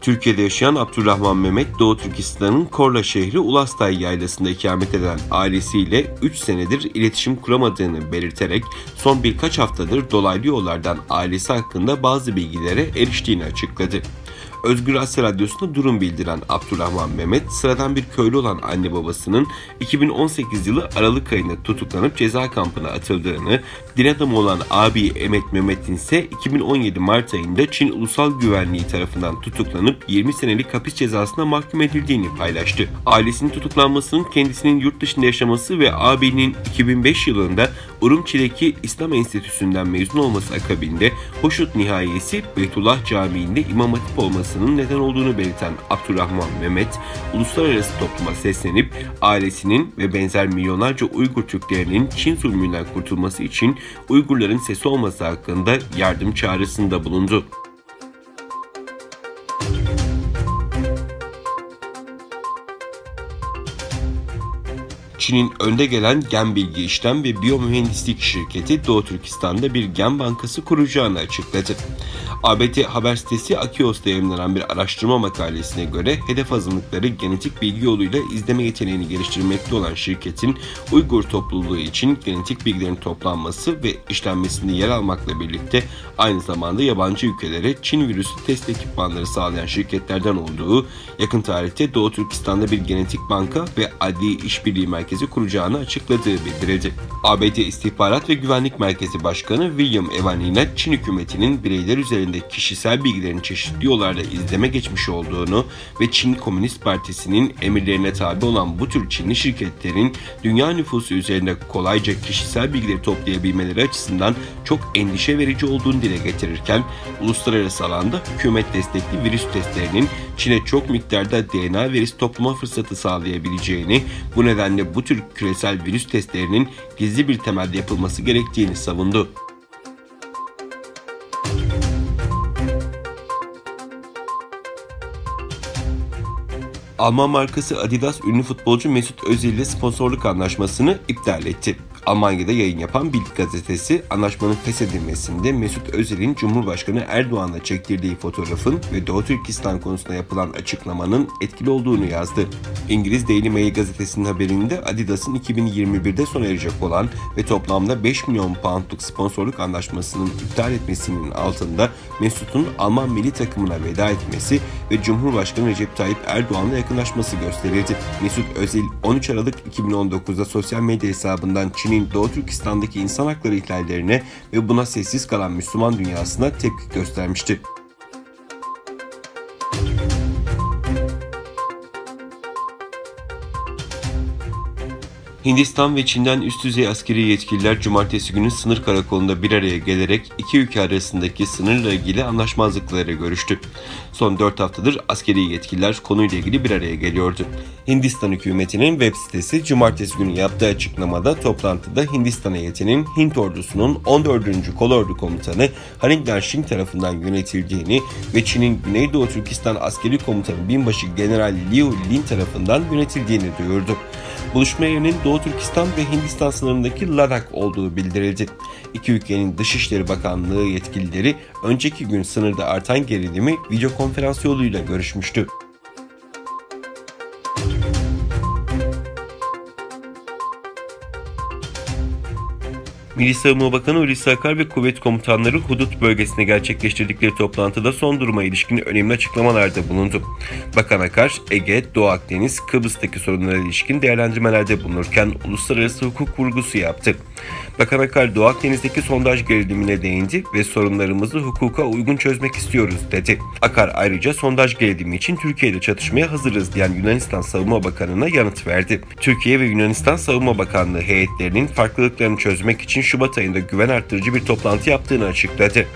Türkiye'de yaşayan Abdurrahman Mehmet, Doğu Türkistan'ın Korla şehri Ulastay yaylasında ikamet eden ailesiyle 3 senedir iletişim kuramadığını belirterek son birkaç haftadır dolaylı yollardan ailesi hakkında bazı bilgilere eriştiğini açıkladı. Özgür Asya Radyosu'na durum bildiren Abdurrahman Mehmet, sıradan bir köylü olan anne babasının 2018 yılı Aralık ayında tutuklanıp ceza kampına atıldığını, din adamı olan abi Emet Mehmet'in ise 2017 Mart ayında Çin Ulusal Güvenliği tarafından tutuklanıp 20 senelik hapis cezasına mahkum edildiğini paylaştı. Ailesinin tutuklanmasının kendisinin yurt dışında yaşaması ve abinin 2005 yılında Urumçi'deki İslam Enstitüsü'nden mezun olması akabinde Hoşnut Nihayesi Beytullah Camii'nde İmam Hatip olmasının neden olduğunu belirten Abdurrahman Mehmet, uluslararası topluma seslenip ailesinin ve benzer milyonlarca Uygur Türklerinin Çin zulmünden kurtulması için Uygurların sesi olması hakkında yardım çağrısında bulundu. Çin'in önde gelen gen bilgi işlem ve biyomühendislik şirketi Doğu Türkistan'da bir gen bankası kuracağını açıkladı. ABD haber sitesi Axios'ta yayınlanan bir araştırma makalesine göre hedef azınlıkları genetik bilgi yoluyla izleme yeteneğini geliştirmekte olan şirketin Uygur topluluğu için genetik bilgilerin toplanması ve işlenmesinde yer almakla birlikte aynı zamanda yabancı ülkelere Çin virüsü test ekipmanları sağlayan şirketlerden olduğu, yakın tarihte Doğu Türkistan'da bir genetik banka ve adli işbirliği merkezi kuracağını açıkladığı bildirildi. ABD İstihbarat ve Güvenlik Merkezi Başkanı William Evanina, Çin hükümetinin bireyler üzerinde kişisel bilgilerin çeşitli yollarla izleme geçmiş olduğunu ve Çin Komünist Partisi'nin emirlerine tabi olan bu tür Çinli şirketlerin dünya nüfusu üzerinde kolayca kişisel bilgileri toplayabilmeleri açısından çok endişe verici olduğunu dile getirirken, uluslararası alanda hükümet destekli virüs testlerinin Çin'e çok miktarda DNA verisi toplama fırsatı sağlayabileceğini, bu nedenle bu tür küresel virüs testlerinin gizli bir temelde yapılması gerektiğini savundu. Alman markası Adidas ünlü futbolcu Mesut Özil ile sponsorluk anlaşmasını iptal etti. Almanya'da yayın yapan Bild gazetesi anlaşmanın feshedilmesinde Mesut Özil'in Cumhurbaşkanı Erdoğan'la çektirdiği fotoğrafın ve Doğu Türkistan konusunda yapılan açıklamanın etkili olduğunu yazdı. İngiliz Daily Mail gazetesinin haberinde Adidas'ın 2021'de sona erecek olan ve toplamda 5 milyon poundluk sponsorluk anlaşmasının iptal etmesinin altında Mesut'un Alman milli takımına veda etmesi ve Cumhurbaşkanı Recep Tayyip Erdoğan'la yakınlaşması gösterildi. Mesut Özil 13 Aralık 2019'da sosyal medya hesabından Çin'in Doğu Türkistan'daki insan hakları ihlallerine ve buna sessiz kalan Müslüman dünyasına tepki göstermişti. Hindistan ve Çin'den üst düzey askeri yetkililer cumartesi günü sınır karakolunda bir araya gelerek iki ülke arasındaki sınırla ilgili anlaşmazlıkları görüştü. Son 4 haftadır askeri yetkililer konuyla ilgili bir araya geliyordu. Hindistan hükümetinin web sitesi cumartesi günü yaptığı açıklamada toplantıda Hindistan heyetinin Hint ordusunun 14. Kolordu Komutanı Haringdan Singh tarafından yönetildiğini ve Çin'in Güneydoğu Türkistan Askeri Komutanı Binbaşı General Liu Lin tarafından yönetildiğini duyurdu. Buluşma yerinin Doğu Türkistan ve Hindistan sınırındaki Ladakh olduğu bildirildi. İki ülkenin Dışişleri Bakanlığı yetkilileri önceki gün sınırda artan gerilimi video konferans yoluyla görüşmüştü. Milli Savunma Bakanı Hulusi Akar ve kuvvet komutanları hudut bölgesinde gerçekleştirdikleri toplantıda son duruma ilişkin önemli açıklamalarda bulundu. Bakan Akar, Ege, Doğu Akdeniz, Kıbrıs'taki sorunlara ilişkin değerlendirmelerde bulunurken uluslararası hukuk vurgusu yaptı. Bakan Akar, Doğu Akdeniz'deki sondaj gerilimine değindi ve sorunlarımızı hukuka uygun çözmek istiyoruz dedi. Akar ayrıca sondaj gerilimi için Türkiye'de çatışmaya hazırız diyen Yunanistan Savunma Bakanı'na yanıt verdi. Türkiye ve Yunanistan Savunma Bakanlığı heyetlerinin farklılıklarını çözmek için Şubat ayında güven arttırıcı bir toplantı yaptığını açıkladı.